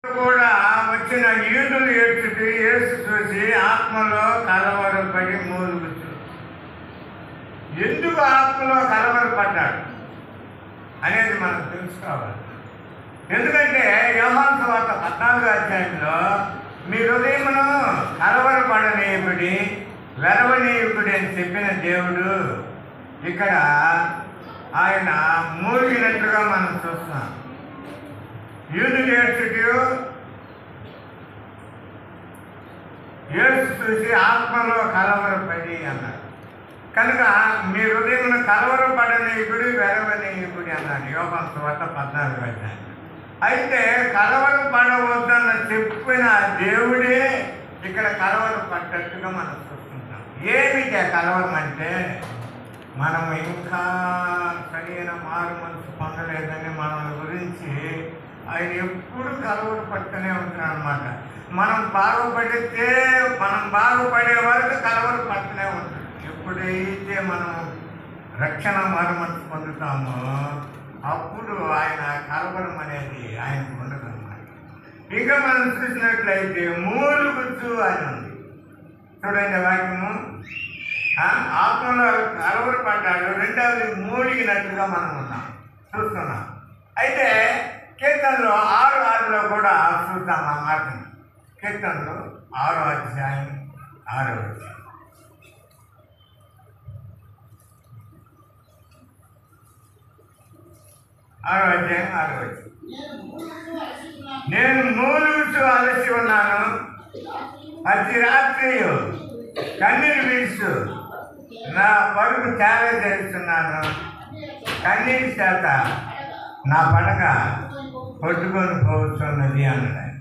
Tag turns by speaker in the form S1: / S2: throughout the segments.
S1: కూడా వచ్చిన యూదులు ఏడ్చుతూ యేసు చూసి ఆత్మలో కలవరపడి మూలుగుతూ. ఎందుకు ఆత్మలో కలవరపడ్డాడు అనేది మనం తెలుసుకోవాలి. ఎందుకంటే యోహాను సువార్త 14వ అధ్యాయంలో మీ హృదయమును కలవరపడనీయకుడి, వెరవనీయకుడి అని చెప్పిన దేవుడు ఇక్కడ ఆయన మూలిగినట్లుగా మనం చూస్తున్నాం. యూదులు ఏడ్చుతూ యేసు చూసి ఆత్మలో కలవరపడి అన్నాడు. కనుక మీ హృదయమును కలవరపడనీయకుడి, వెరవనీయకుడి అన్నాడు యోహాను సువార్త 14వ అధ్యాయం. అయితే కలవరపడవద్దన్న చెప్పిన దేవుడే ఇక్కడ కలవరపడ్డట్టుగా మనం చూస్తుంటాం. ఏమిటి కలవరం అంటే, మనం ఇంకా సరైన మారు మనసు పొందలేదని మన గురించి ఆయన ఎప్పుడు కలవరపడుతూనే ఉంటున్నాడు అనమాట. మనం బాగుపడే వరకు కలవరపడుతూనే ఉంటాడు. ఎప్పుడైతే మనం రక్షణ మారు మనసు పొందుతామో అప్పుడు ఆయన కలవరం అనేది ఆయనకు ఉండదన్నమాట. ఇంకా మనం చూసినట్లయితే మూలుగుచ్చు అని ఉంది. చూడండి వాక్యము, ఆత్మలో కలవరపడ్డాడు, రెండవది మూలిగినట్లుగా మనం చూస్తున్నాం. అయితే కీర్తనలో 6:6లో కూడా చూద్దాం ఆ మాటని. కీర్తనలో 6వ అధ్యాయం 6వ వచనం. 6వ అధ్యాయం 6వ వచనం. నేను మూలుగుచు అలసి ఉన్నాను, ప్రతి రాత్రి కన్నీరు వీస్తూ నా పరుగు తేడా చేస్తున్నాను, కన్నీరు చేత నా పడగ కొట్టుకొని పోతున్నది అన్నాడు.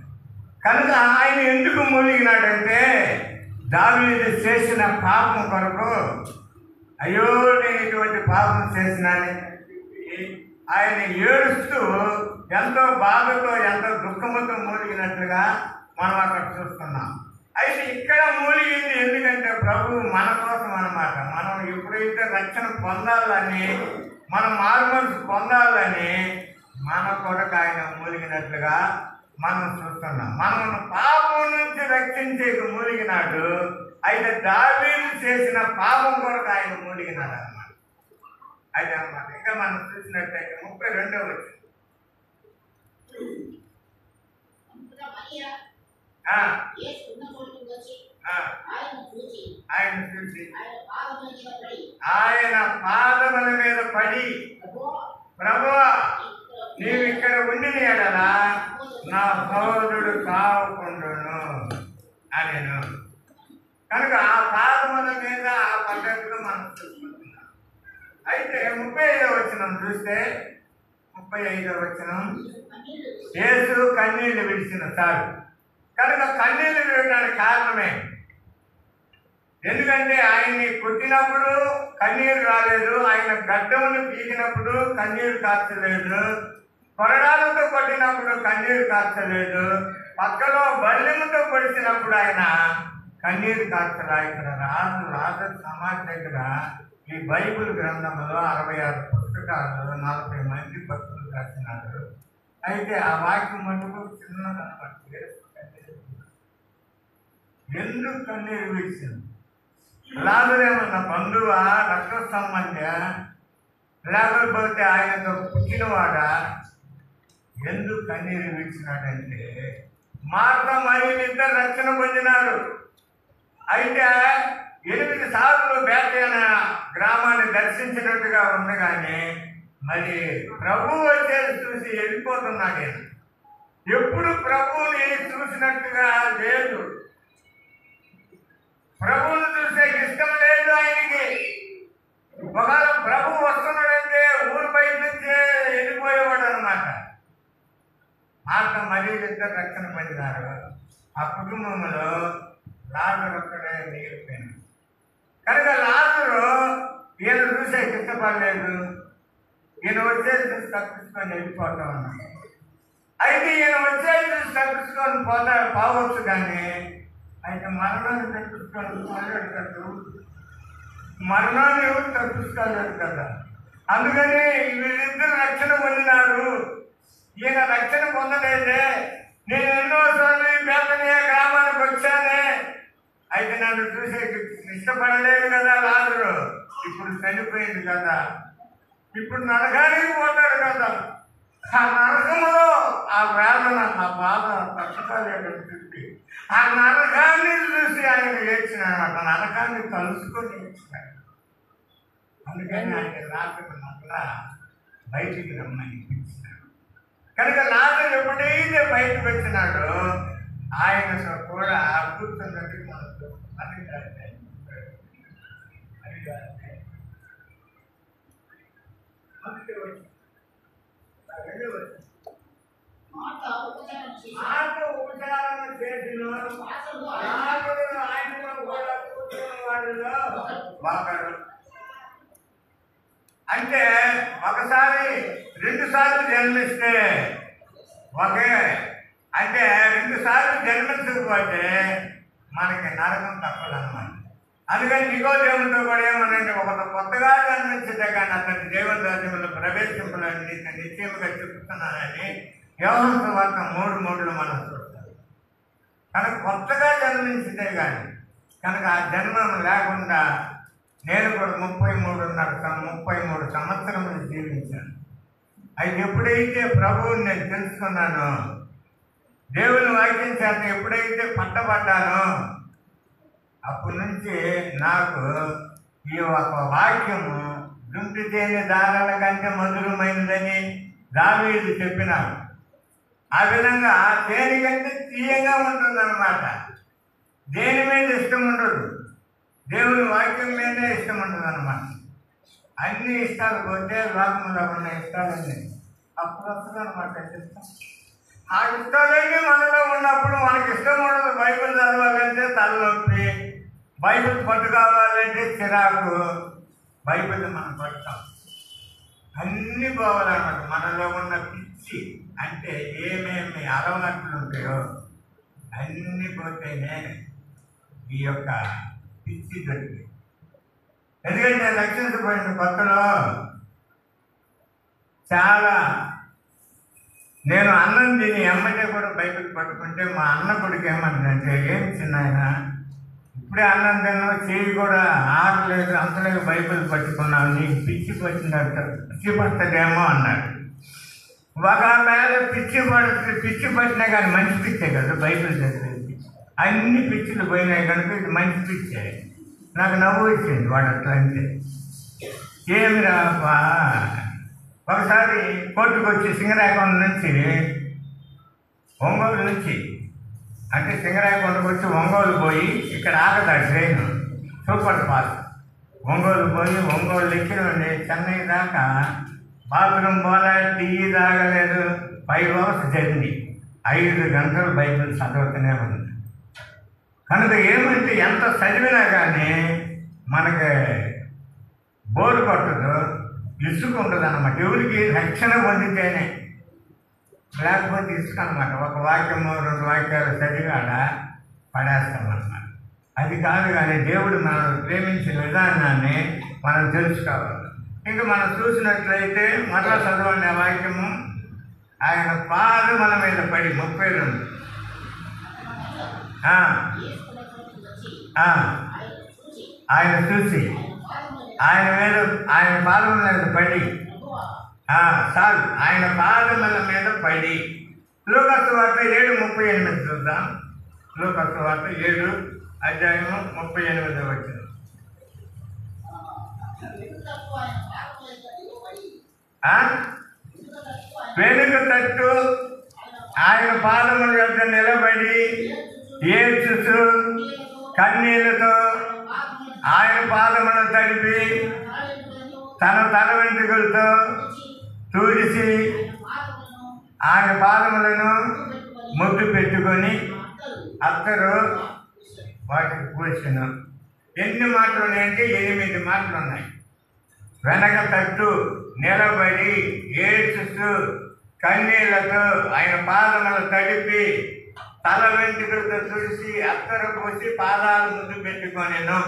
S1: కనుక ఆయన ఎందుకు మూలిగినాడంటే, దావీదు చేసిన పాపం కొరకు, అయ్యో నేను ఇటువంటి పాపం చేసినాని ఆయన ఏడుస్తూ ఎంతో బాధతో ఎంతో దుఃఖముతో మూలిగినట్లుగా మనం అక్కడ చూస్తున్నాం. అయితే ఇక్కడ మూలిగింది ఎందుకంటే ప్రభువు మన కోసం అన్నమాట. మనం ఎప్పుడైతే రక్షణ పొందాలని, మనం మారుమనసు పొందాలని మన కొరకు ఆయన మూలిగినట్లుగా మనం చూస్తున్నాం. మనల్ని పాపం నుంచి రక్షించేకి మూలిగినాడు. అయితే దావీదు చేసిన పాపం కొరకు ఆయన మూలిగినాడు అన్నమాట. అయితే అన్నమాట. ఇంకా మనం చూసినట్లయితే 32వ వచనం. ఆయన చూసి ఆయన పాదముల మీద పడి, ప్రభువా నీవు ఇక్కడ ఉండి ఎడలా నా సహోదరుడు కావుకుండును అనేను. కనుక ఆ పాదముల మీద ఆ పద్ధతిలో మనం చూసుకుంటున్నాం. అయితే 35వ వచనం చూస్తే, 35వ వచనం, యేసు కన్నీళ్లు విడిచిన సారు. కనుక కన్నీళ్లు విడడానికి కారణమే, ఎందుకంటే ఆయన్ని కొట్టినప్పుడు కన్నీరు రాలేదు, ఆయన గడ్డమును పీకినప్పుడు కన్నీరు కార్చలేదు, కొరడాలతో కొట్టినప్పుడు కన్నీరు కార్చలేదు, పక్కలో బల్లెముతో పొడిచినప్పుడు ఆయన కన్నీరు కార్చరా. ఇక్కడ రాజు సమాజ్ దగ్గర ఈ బైబిల్ గ్రంథంలో 66 పుస్తకాలు 40 మంది భక్తులు రాసినారు. అయితే ఆ వాక్యం మటుకు చిన్నదన్నమాట. ఎందుకు కన్నీరు విడిచింది? లాజరేమన్న బంధువా, రక్త సంబంధ, లేకపోతే ఆయనతో పుట్టినవాడా? ఎందుకు కన్నీరు విడిచినాడంటే, మార్త మరియలు ఇద్దరు రక్షణ పొందినారు. అయితే 8 సార్లు బేతేన గ్రామాన్ని దర్శించినట్టుగా ఉంది, కానీ మరి ప్రభువు వచ్చేది చూసి వెళ్ళిపోతున్నాడు. ఎప్పుడు ప్రభువుని చూసినట్టుగా లేదు, ప్రభువును చూసే ఇష్టం లేదు ఆయనకి. ఒకవేళ ప్రభు వస్తున్నాడంటే ఊరు బయట నుంచే వెళ్ళిపోయేవాడు అనమాట. మార్త మరియలు ఇద్దరు రక్షణ పొందినారు. ఆ కుటుంబంలో లాజరు ఒక్కడే మిగిలిపోయాడు. కనుక లాజరు ఈయన చూసే ఇష్టపడలేదు, ఈయన వచ్చేది చూసి తప్పించుకొని వెళ్ళిపోతా ఉన్నాడు. అయితే ఈయన వచ్చేది చూసి తప్పించుకొని పోవచ్చు, కానీ అయితే మరణాన్ని తప్పించుకొని పోలేడు కదా. మరణాన్ని ఎవరు తప్పించుకోలేరు కదా. అందుకని వీళ్ళిద్దరు రక్షణ పొందినారు, ఈయన రక్షణ పొందలేదే, నేను వచ్చానే, అయితే నన్ను చూసే ఇష్టపడలేదు కదా లాజరు, ఇప్పుడు చనిపోయింది కదా, ఇప్పుడు నరకానికి పోతాడు కదా, ఆ నరకంలో ఆ వేదన ఆ బాధ తట్టుకోలేదని చెప్పి ఆ నరకాన్ని చూసి ఆయన ఏడ్చినాడు, నరకాన్ని తలుసుకొని ఏడ్చినాడు. అందుకని ఆయన రాత్రి మళ్ళా బయటికి రమ్మని పిలిచినాడు. కనుక లాజరు ఎప్పుడైతే బయటకు వచ్చినాడో ఆయన కూడా కూర్చున్నట్టు మనకు ఉపచారం చేసిన ఆయన కూడా కూర్చున్న వాడిలో ఒకడు. అంటే ఒకసారి 2 సార్లు జన్మిస్తే ఒకే, అంటే 2 సార్లు జన్మించకపోతే మనకి నరకం తప్పదన్నమాట. అందుకని నికోదేముతో కూడా ఏమనంటే ఒక కొత్తగా జన్మించితే కానీ అతని దేవుని రాజ్యంలో ప్రవేశించాలని నీకు నిశ్చయముగా చెప్తున్నానని యోహాను సువార్త 3:3 మనం చూస్తాం. కనుక కొత్తగా జన్మించితే కానీ కనుక ఆ జన్మం లేకుండా నేను కూడా 33 సంవత్సరములు జీవించాను. అయితే ఎప్పుడైతే ప్రభువుని నేను తెలుసుకున్నానో, దేవుని వాక్యం చేత ఎప్పుడైతే పట్టబడ్డానో, అప్పటి నుంచి నాకు ఈ ఒక వాక్యము దుంటి తేనె దారాల కంటే మధురమైనదని దావీదు చెప్పినాడు. ఆ విధంగా తేనె కంటే తీయగా ఉంటుందన్నమాట. దేని మీద ఇష్టం ఉండదు, దేవుని వాక్యం మీదే ఇష్టం ఉంటుంది అన్నమాట. అన్ని ఇష్టాలు పోతే లోకంలో ఉన్న ఇష్టాలన్నీ అప్పుడు వస్తుంది అనమాట. ఇష్టం ఆ ఇష్టాలన్నీ మనలో ఉన్నప్పుడు మనకి ఇష్టం ఉండదు. బైబిల్ చదవాలంటే తలనొప్పి, బైబిల్ పట్టుకోవాలంటే చిరాకు, బైబిల్ మనం పడతాం. అన్నీ పోవాలన్నమాట. మనలో ఉన్న పిచ్చి అంటే ఏమేమి అలవాట్లు ఉంటాయో అన్నీ పోతేనే ఈ యొక్క పిచ్చి దొరికి. ఎందుకంటే రక్షించబడిన కొత్తలో చాలా నేను అన్నం తిని అమ్మటే కూడా బైబిల్ పట్టుకుంటే మా అన్న కొడుకు ఏమంటుందంటే, ఏం చిన్నాయన ఇప్పుడే అన్నం తిన్నావు, చేయి కూడా ఆరలేదు, అంతలేదు బైబిల్ పట్టుకున్నావు, నీకు పిచ్చి పిచ్చి పడుతుందేమో అన్నాడు. ఒకవేళ పిచ్చి పట్టినా కానీ మంచి పిచ్చే కదా బైబిల్ చదివేది. అన్ని పిచ్చులు పోయినాయి కనుక ఇది మంచి పిచ్చే. నాకు నవ్వు వచ్చింది వాడు అట్లా అంటే. ఏమి రాపా, ఒకసారి కోర్టుకు వచ్చి సింగరాయకొండ నుంచి ఒంగోలు నుంచి, అంటే సింగరాయకొండకు వచ్చి ఒంగోలు పోయి ఇక్కడ ఆగదాడు ట్రైన్, సూపర్ ఫాస్ట్. ఒంగోలు పోయి ఒంగోలు ఎక్కి చెన్నై దాకా బాత్రూమ్ పోలే, టీ తాగలేదు, 5 hours జర్నీ, 5 గంటలు బైబిల్ చదువుతూనే ఉంది. కనుక ఏమంటే ఎంత చదివినా కానీ మనకి బోరు కొట్టదు, ఇసుక ఉండదు అన్నమాట. ఎవరికి రక్షణ పొందితేనే, లేకపోతే ఇసుక అనమాట. ఒక వాక్యము 2 వాక్యాలు చదివాడ పడేస్తాం అన్నమాట. అది కాదు కానీ దేవుడు మనం ప్రేమించిన విధానాన్ని మనం తెలుసుకోవాలి. ఇంకా మనం చూసినట్లయితే మరలా చదవండి ఆ వాక్యము. ఆయన పాదముల మీద పడి 32 ఆయన చూసి ఆయన పాదముల మీద పడి చాలు, ఆయన పాదముల మీద పడి. లూకాసు వార్త 7:38 చూద్దాం. లూకాసు వార్త 7:38 వెనుక తట్టు ఆయన పాదముల వద్ద నిలబడి ఏడ్చుతూ కన్నీళ్లతో ఆయన పాదములను తడిపి తన తల వెంట్రుకలతో తుడిచి ఆయన పాదములను ముద్దు పెట్టుకొని అత్తరు వాటికి పూసిన. ఎన్ని మాటలు ఉన్నాయంటే 8 మాటలు ఉన్నాయి. వెనక తట్టు నిలబడి ఏడ్చుతూ కన్నీళ్లతో ఆయన పాదములు తడిపి తల వెంట్రుకలతో తుడిచి అత్తరు పోసి పాదాలు ముద్దు పెట్టుకొనెను.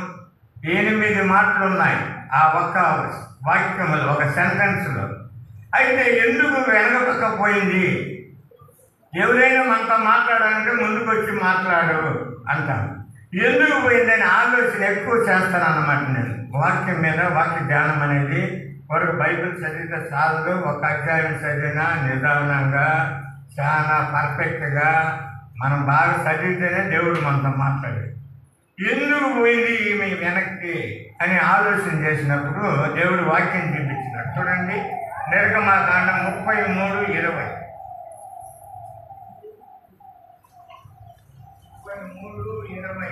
S1: 8 మాటలు ఉన్నాయి ఆ ఒక్క వాక్యములు, ఒక సెంటెన్స్లో. అయితే ఎందుకు వెనకపోయింది ఎవరైనా మనతో మాట్లాడాలంటే ముందుకు వచ్చి మాట్లాడు అంటాను. ఎందుకు పోయిందని ఆలోచన ఎక్కువ చేస్తాను అన్నమాట. నేను వాక్యం మీద వాక్య ధ్యానం అనేది వరకు బైబిల్ చదివితే చాలు, ఒక అధ్యాయం చదివినా నిదానంగా చాలా పర్ఫెక్ట్గా మనం బాగా చదివితేనే దేవుడు మనతో మాట్లాడాడు. ఎందుకు పోయింది ఈమె వెనక్కి అని ఆలోచన చేసినప్పుడు దేవుడు వాక్యం చూపించినాడు. చూడండి, నిర్గమకాండం 33:20. 33:20.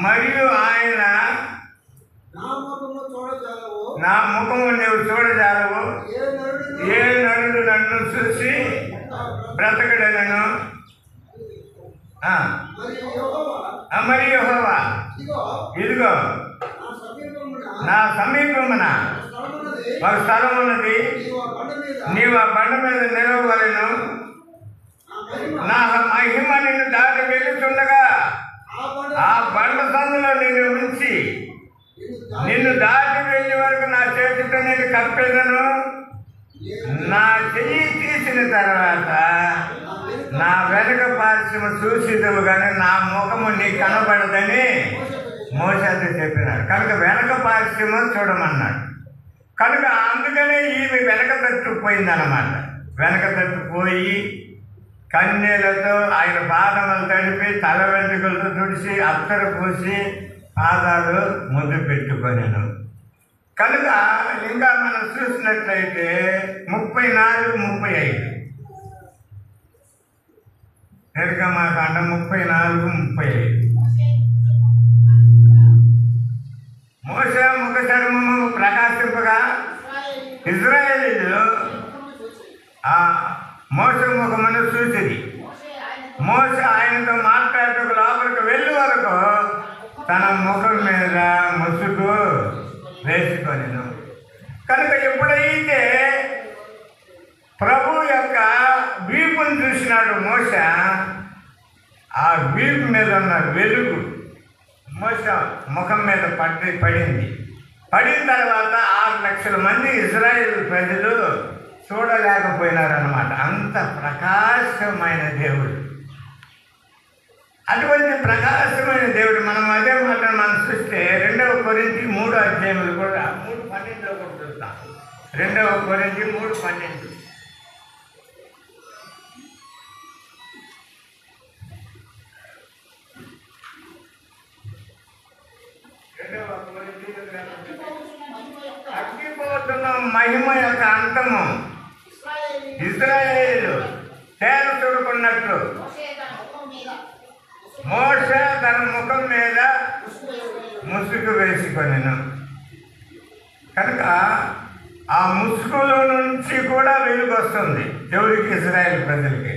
S1: మరియు ఆయన నీ ముఖము చూడజాలవు, నా ముఖము నువ్వు చూడజాలవు, ఏ నరుడు నన్ను చూసి బ్రతకడలను. మరి యెహోవా ఇదిగో నా సమీపమున ఒక స్థలం ఉన్నది, నీవు ఆ బండ మీద నిలవవలెను, నా మహిమ నిన్ను దాటి వెళ్ళుతుండగా ఆ బండ సందులో నిన్ను ఉంచి నిన్ను దాటి వెళ్ళే వరకు నా చేతితో నేను కప్పేదను. నా చెయ్యి తీసిన తర్వాత నా వెనక పార్శ్వము చూసిదవు కానీ నా ముఖము నీకు కనబడదని మోషేతో చెప్పినాడు. కనుక వెనక పార్శ్వము చూడమన్నాడు. కనుక అందుకనే ఈమె వెనక తట్టు పోయిందన్నమాట. వెనక తట్టు పోయి కన్నీళ్లతో ఆయన పాదములు తడిపి తల వెంట్రుకలతో తుడిచి అత్తరు పూసి పాదాలు ముద్దు పెట్టుకొనెను. కనుక ఇంకా మనం చూసినట్లయితే 34-35 నిర్గమకాండం 34-35. మోషే ముఖ చర్మము ప్రకాశింపగా ఇశ్రాయేలీయులు ఆ మోషే ముఖమును చూసిరి. మోషే ఆయనతో మాట్లాడుతూ లోపలికి వెళ్ళే వరకు తన ముఖం మీద ముసుగు వేసుకొనెను. కనుక ఎప్పుడైతే ప్రభు యొక్క వీపును చూసినాడు మోషే, ఆ వీపు మీద ఉన్న వెలుగు మోషే ముఖం మీద పడింది. పడిన తర్వాత 6 లక్షల మంది ఇశ్రాయేలు ప్రజలు చూడలేకపోయినారన్నమాట. అంత ప్రకాశమైన దేవుడు, అటువంటి ప్రకాశమైన దేవుడు. మనం అదే మాట మనం చూస్తే 2 కొరింథీ 3 కూడా 3:12 కూడా చూస్తాం. 2 కొరింథీ 3:12. అగ్గిపోతున్న మహిమ యొక్క అంతము ఇశ్రాయేలు తేర చూడుకున్నట్లు మోషే తన ముఖం మీద ముసుగు వేసుకొనెను. కనుక ఆ ముసుగులో నుంచి కూడా వెలుగు వస్తుంది దేవుడికి, ఇశ్రాయేలు ప్రజలకి.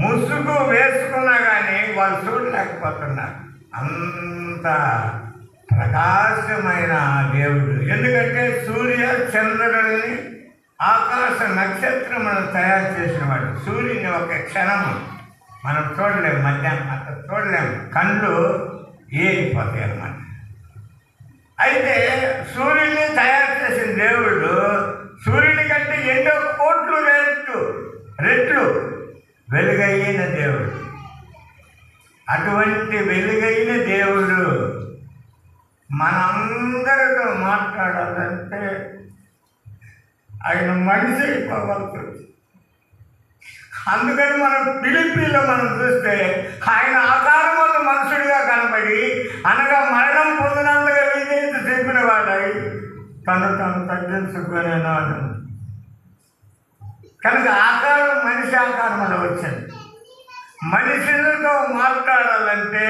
S1: ముసుగు వేసుకున్నా కానీ వాళ్ళు చూడలేకపోతున్నారు. అంత ప్రకాశమైన దేవుడు. ఎందుకంటే సూర్య చంద్రులని ఆకాశ నక్షత్రములను తయారు చేసిన వాడు. సూర్యుని ఒక క్షణము మనం చూడలేము, మధ్యాహ్నం అక్కడ చూడలేము, కళ్ళు ఏరిపోతాయి అన్నమాట. అయితే సూర్యుడిని తయారు చేసిన దేవుడు సూర్యుని కంటే ఎన్నో కోట్లు రెట్లు వెలుగైన దేవుడు. అటువంటి వెలుగైన దేవుడు మనందరితో మాట్లాడాలంటే ఆయన మనిషి అయిపోవాలి. అందుకని మనం ఫిలిప్పీలో మనం చూస్తే ఆయన ఆకారం వల్ల మనుషుడిగా కనబడి అనగా మరణం పొందినందుగా విజేత చెప్పిన వాడై తను తగ్గించుకునేనాడు. కనుక ఆకారం మనిషి ఆకారంలో వచ్చింది. మనుషులతో మాట్లాడాలంటే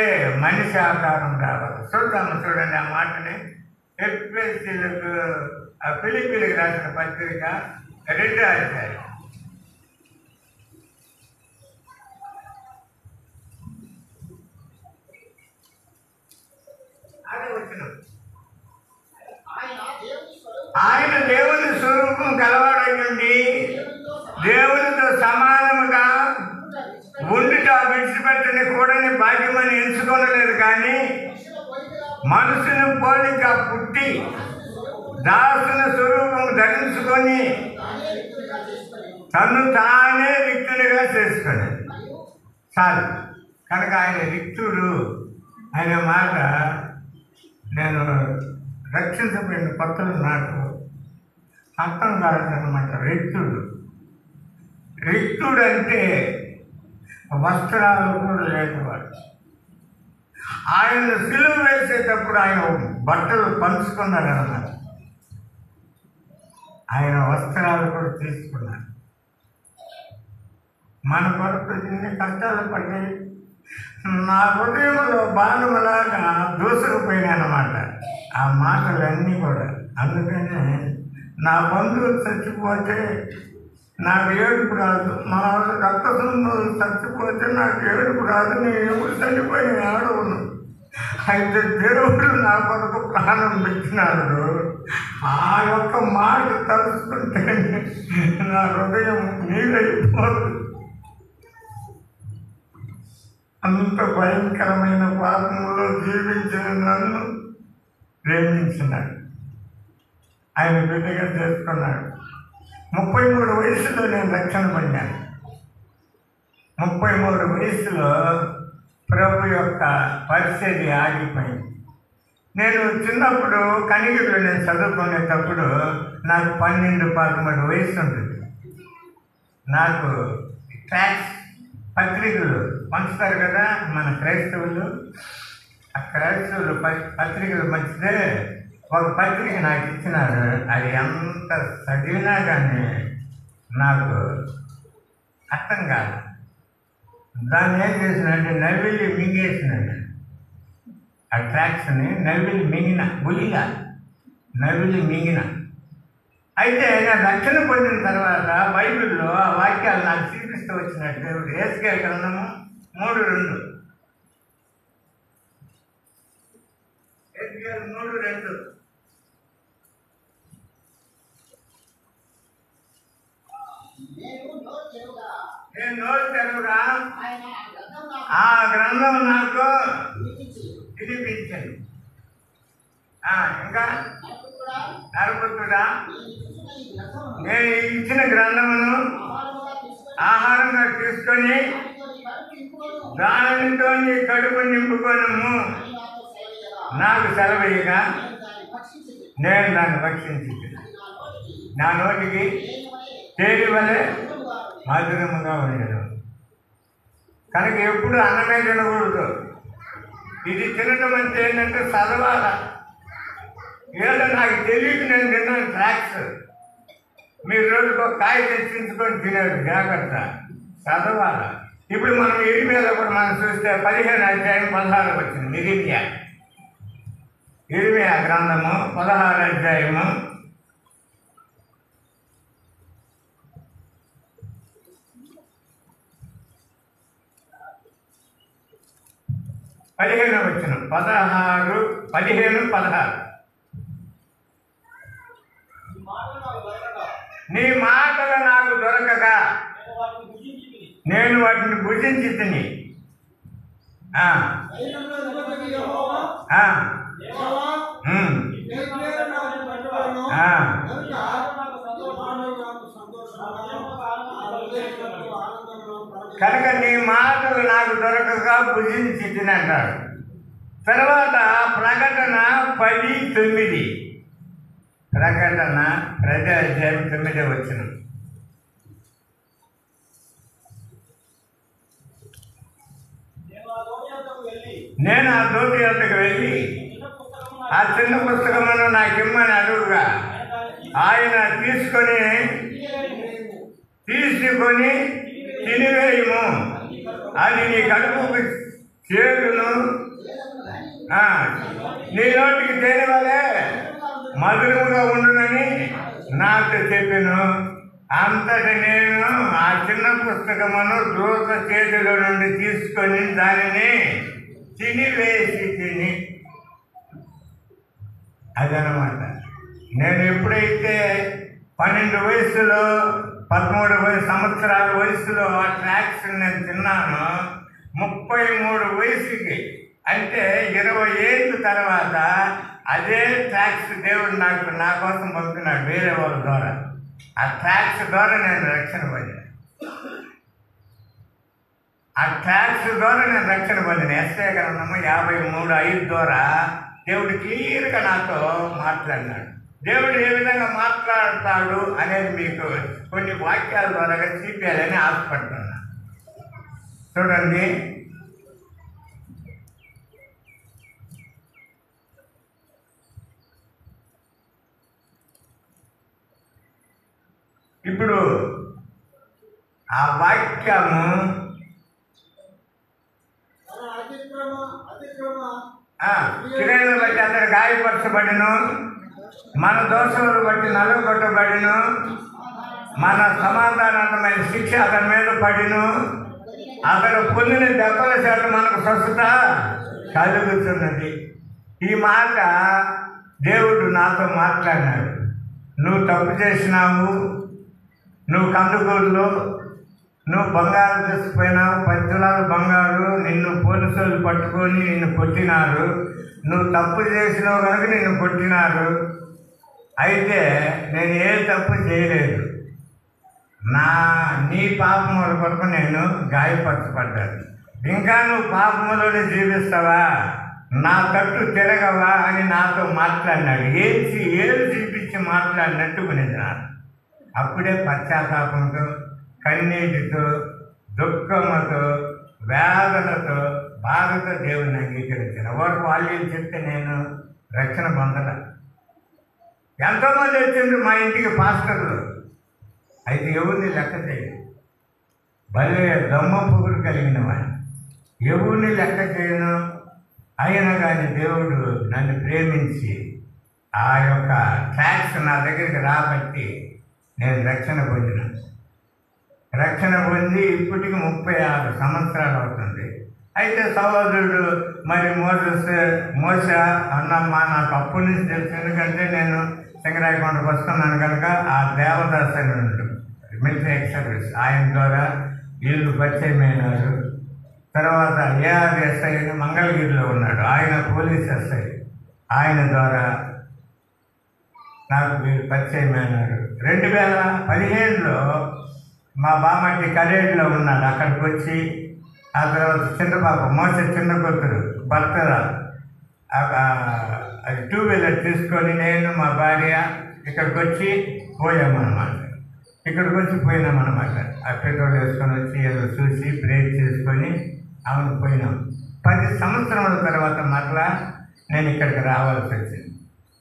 S1: మనిషి ఆకారం రావాలి. చూడండి ఆ మాటని ఎఫ్ఎస్సీలకు ఫిలిప్పీలకు రాసిన పత్రిక 2వ అధ్యాయం. ఆయన దేవుని స్వరూపం గలవాడై ఉండి దేవునితో సమానముగా ఉండుట పంచుకొనలేదు, కానీ మనుషుని పోలిక పుట్టి దాసుని స్వరూపం ధరించుకొని తను తానే రిక్తుడిగా చేసుకునేది చాలు. కనుక ఆయన రిక్తుడు అనే మాట నేను రక్షించబడిన కొత్తలు నాకు అర్థం కాదన్నమాట. రిక్తుడు అంటే వస్త్రాలు కూడా లేనివాడు. ఆయన సిలువ వేసేటప్పుడు ఆయన బట్టలు పంచుకున్నాడు అన్నమాట. ఆయన వస్త్రాలు కూడా తీసుకున్నాడు. మన కొరకు ఎన్ని కష్టాలు పడి నా హృదయంలో బాణములాగా దూసుకుపోయినాయి అన్నమాట ఆ మాటలన్నీ కూడా. అందుకనే నా బంధువులు చచ్చిపోతే నాకు ఏడుపు రాదు, మా రక్త సంబంధులు చచ్చిపోతే నాకు ఏడుపు రాదు, నేను ఎప్పుడు చనిపోయిన ఏడవను. అయితే దేవుడు నా కొరకు ప్రాణం పెట్టినాడు. ఆ యొక్క మాట తలుచుకుంటే నా హృదయం నీరైపోదు. అంత భయంకరమైన పాపంలో జీవించిన నన్ను ప్రేమించినాడు, ఆయన బిడ్డగా చేసుకున్నాడు. 33 వయసులో నేను రక్షణ పొందాను. 33 వయసులో ప్రభు యొక్క పరిస్థితి ఆగిపోయింది. నేను చిన్నప్పుడు కనిగిరిలో నేను చదువుకునేటప్పుడు నాకు 12-13 వయసు ఉంటుంది. నాకు ట్యాక్స్ పత్రికలు పంచుతారు కదా మన క్రైస్తవులు. ఆ క్రైస్తవులు పత్రికలు పంచితే ఒక పత్రిక నాకు ఇచ్చినారు. అది ఎంత చదివినా కానీ నాకు అర్థం కాదు. దాన్ని ఏం చేసినంటే నవ్విలి మింగేసినాడు. ఆ ట్రాక్స్ని నవ్విలి మింగిన, బులిగా నవ్విలి మింగిన. అయితే నేను రక్షణ పొందిన తర్వాత బైబిల్లో ఆ వాక్యాలు నాకు చూపిస్తూ వచ్చినట్టు దేవుడు. యేసుకేలు గ్రంథము 3:2. యేసుకేలు 3:2. నేను నోరు తెరువుగా ఆ గ్రంథం నాకు వినిపించండి. ఇంకా నరపుత్రుడా, నేను ఇచ్చిన గ్రంథమును ఆహారంగా తీసుకొని దానితో నీ కడుపు నింపుకొనము నాకు సెలవయ్యగా నేను దాన్ని భక్షించి నా నోటికి తేలి వలె మధురముగా ఉండేది. కనుక ఎప్పుడు అన్నమే తినకూడదు. ఇది తినడం అంటే ఏంటంటే చదవాల. ఏదో నాకు తెలియదు, నేను తిన్నాను ట్రాక్స్. మీరు రోజుకు ఒక కాయ తెచ్చించుకొని తినేది జాగ్రత్త, చదవాల. ఇప్పుడు మనం ఇరిమియాలో కూడా మనం చూస్తే 15:16 వచ్చింది. ఇరిమియా గ్రంథము 16 వచ్చిన 15-16. నీ మాటలు నాకు దొరకక నేను వాటిని భుజించి తిని కనుక నీ మాటలు నాకు దొరకక భుజించి తినంటాడు. తర్వాత ప్రకటన 10:9. ప్రకటన 10:9 వచ్చిన. నేను ఆ దోటి వద్దకు వెళ్ళి ఆ చిన్న పుస్తకమును నాకు ఇమ్మని అడుగుగా ఆయన తీసుకొని తినివేయము, అది నీ కడుపుకు చేరును, నీ నోటికి తేనె వలె మధురముగా ఉండునని నాకు చెప్పాను. అంతటి నేను ఆ చిన్న పుస్తకమును దూత చేతిలో నుండి తీసుకొని దానిని తినివేసి తిని. అదనమాట. నేను ఎప్పుడైతే 12 వయసులో 13 సంవత్సరాల వయసులో ఆ ట్రాక్స్ నేను తిన్నాను, 33 వయసుకి అంటే 20 ఏళ్ళ తర్వాత అదే ట్రాక్స్ దేవుడు నా కోసం పంపినాడు వేరే వాళ్ళ ద్వారా. ఆ ట్రాక్స్ ద్వారా నేను రక్షణ పొందిన. ఎస్ఐ గ్రంథము 53:5 ద్వారా దేవుడు క్లియర్గా నాతో మాట్లాడినాడు. దేవుడు ఏ విధంగా మాట్లాడతాడు అనేది మీకు కొన్ని వాక్యాల ద్వారా చూపించాలని ఆశపడుతున్నా. చూడండి, ఇప్పుడు ఆ వాక్యము క్రియలను బట్టి అతడు గాయపరచబడిను, మన దోషములను బట్టి నలుగొట్టబడిను, మన సమాధానమైన శిక్ష అతని మీద పడిను, అతడు పొందిన దెబ్బల చేత మనకు స్వస్థత కలుగుతున్నది. ఈ మాట దేవుడు నాతో మాట్లాడినాడు. నువ్వు తప్పు చేసినావు, నువ్వు కందుకూరులో నువ్వు బంగారు తీసుకుపోయినావు, 10 తులాల బంగారు, నిన్ను పోలీసులు పట్టుకొని నిన్ను కొట్టినారు, నువ్వు తప్పు చేసినావు కనుక నిన్ను కొట్టినారు. అయితే నేను ఏ తప్పు చేయలేదు, నీ పాపముల కొరకు నేను గాయపరచబడ్డాను. ఇంకా నువ్వు పాపములోనే జీవిస్తావా, నా తట్టు తిరగవా అని నాతో మాట్లాడినాడు. ఏళ్ళు చూపించి మాట్లాడినట్టు వినినాను. అప్పుడే పశ్చాత్తాపంతో, కన్నీటితో, దుఃఖముతో, వేదనతో, బాధతో దేవుని అంగీకరించిన వాళ్ళు చెప్తే నేను రక్షణ పొందల. ఎంతోమంది వచ్చిండ్రు మా ఇంటికి పాస్టర్లు, అయితే ఎవరిని లెక్క చేయదు. భలే దమ్మ పొగురు కలిగిన వాడిని, ఎవరిని లెక్క చేయను. అయినా కానీ దేవుడు నన్ను ప్రేమించి ఆ యొక్క ట్యాక్స్ నా దగ్గరికి రాబట్టి నేను రక్షణ పొంది ఇప్పటికి 36 సంవత్సరాలు అవుతుంది. అయితే సహోదరుడు మరి మోస అన్నమ్మ నాకు అప్పటి నుంచి తెలుసు, ఎందుకంటే నేను సింగరాయకొండకు వస్తున్నాను కనుక ఆ దేవదాస్ అని ఉన్నాడు, మిలిటరీ ఎక్స్ సర్వీస్, ఆయన ద్వారా వీళ్ళు పరిచయమైనారు. తర్వాత ఏఆర్ఎస్ఐ మంగళగిరిలో ఉన్నాడు, ఆయన పోలీస్ ఎస్ఐ, ఆయన ద్వారా నాకు వీళ్ళు పరిచయమైనారు. 2015లో మా బామ్మటి కరేడ్లో ఉన్నాడు, అక్కడికి వచ్చి ఆ తర్వాత చిన్న పాప చిన్న కూతురు భర్త అది 2 వీలర్ తీసుకొని నేను మా భార్య ఇక్కడికి వచ్చి పోయామన్నమాట. ఆ పెట్రోల్ వేసుకొని వచ్చి ఏదో చూసి బ్రేక్ చేసుకొని అవును పోయినాం. 10 సంవత్సరాల తర్వాత మరలా నేను ఇక్కడికి రావాల్సి వచ్చింది.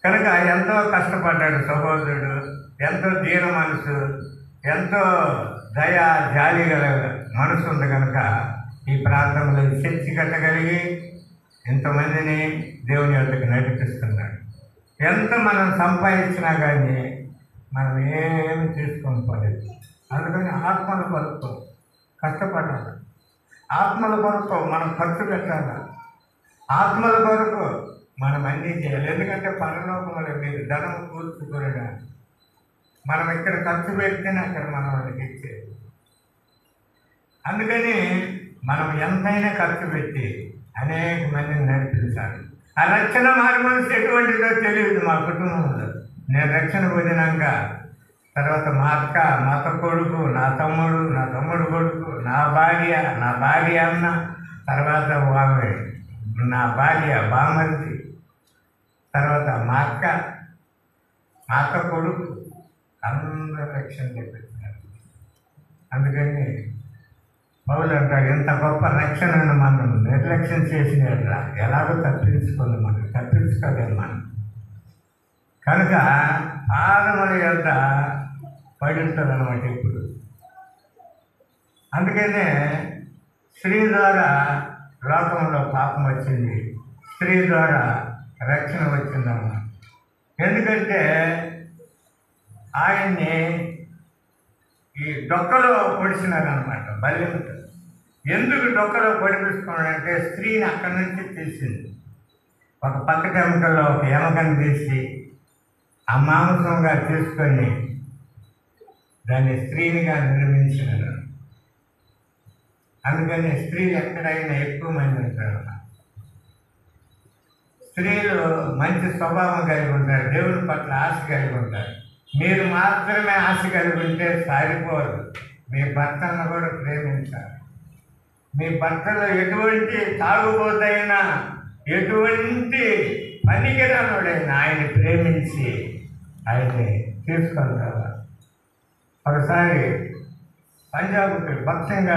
S1: కనుక ఎంతో కష్టపడ్డాడు సహోదరుడు, ఎంతో దీన మనసు, ఎంతో దయా జాలి గల మనసు ఉంది కనుక ఈ ప్రాంతంలో చర్చి కట్టగలిగి ఎంతమందిని దేవుని వద్దకు నడిపిస్తున్నాడు. ఎంత మనం సంపాదించినా కానీ మనం ఏమి తీసుకొని పోలేదు. అందుకని ఆత్మల కొరకు కష్టపడాలి, ఆత్మల కొరకు మనం ఖర్చు పెట్టాలి, ఆత్మల కొరకు మనం అన్నీ చేయాలి. ఎందుకంటే పరలోకంలో మీరు ధనం కూర్చుకోలేదా, మనం ఇక్కడ ఖర్చు పెడితేనే అక్కడ మనం వాళ్ళకి ఇచ్చేది. అందుకని మనం ఎంతైనా ఖర్చు పెట్టి అనేక మందిని నడిపించాలి. ఆ రక్షణ మార్గం ఎటువంటిదో తెలియదు మా కుటుంబంలో. నేను రక్షణ పొందినాక తర్వాత మా అక్క, మా అక్క కొడుకు, నా తమ్ముడు కొడుకు, నా భార్య అన్న, తర్వాత నా భార్య బామర్తి, తర్వాత మా అక్క కొడుకు అందరూ రక్షణ చేస్తున్నారు. అందుకని పౌలు అంటాడు, ఎంత గొప్ప రక్షణను మనం నిర్లక్ష్యం చేసిన ఎలాగో తప్పించుకోలేము మనం. కనుక పాదముల యొద్ద పడి ఉంటుంది అన్నమాట ఇప్పుడు. అందుకనే స్త్రీ ద్వారా లోకంలో పాపం వచ్చింది, స్త్రీ ద్వారా రక్షణ వచ్చిందన్నమాట. ఎందుకంటే ఆయన్ని ఈ డొక్కలో పొడిచినారనమాట బల్యంతో. ఎందుకు డొక్కలో పొడిపిస్తున్నాడంటే స్త్రీని అక్కడి నుంచి తీసింది. ఒక పక్క ఎముకల్లో ఒక ఎముకను తీసి ఆ మాంసంగా తీసుకొని దాన్ని స్త్రీనిగా నిర్మించినారు. అందుకని స్త్రీలు ఎక్కడైనా ఎక్కువ మంది ఉంటారు. స్త్రీలు మంచి స్వభావం కలిగి ఉంటారు, దేవుని పట్ల ఆశ కలిగి ఉంటారు. మీరు మాత్రమే ఆశ కలిగి ఉంటే సరిపోదు, మీ భర్తను కూడా ప్రేమించాలి. మీ భర్తలో ఎటువంటి తాగుబోతైనా, ఎటువంటి పనికిరానుడైనా ఆయన ప్రేమించి ఆయన్ని తీసుకొని రావాలి. ఒకసారి పంజాబ్కి భక్తంగా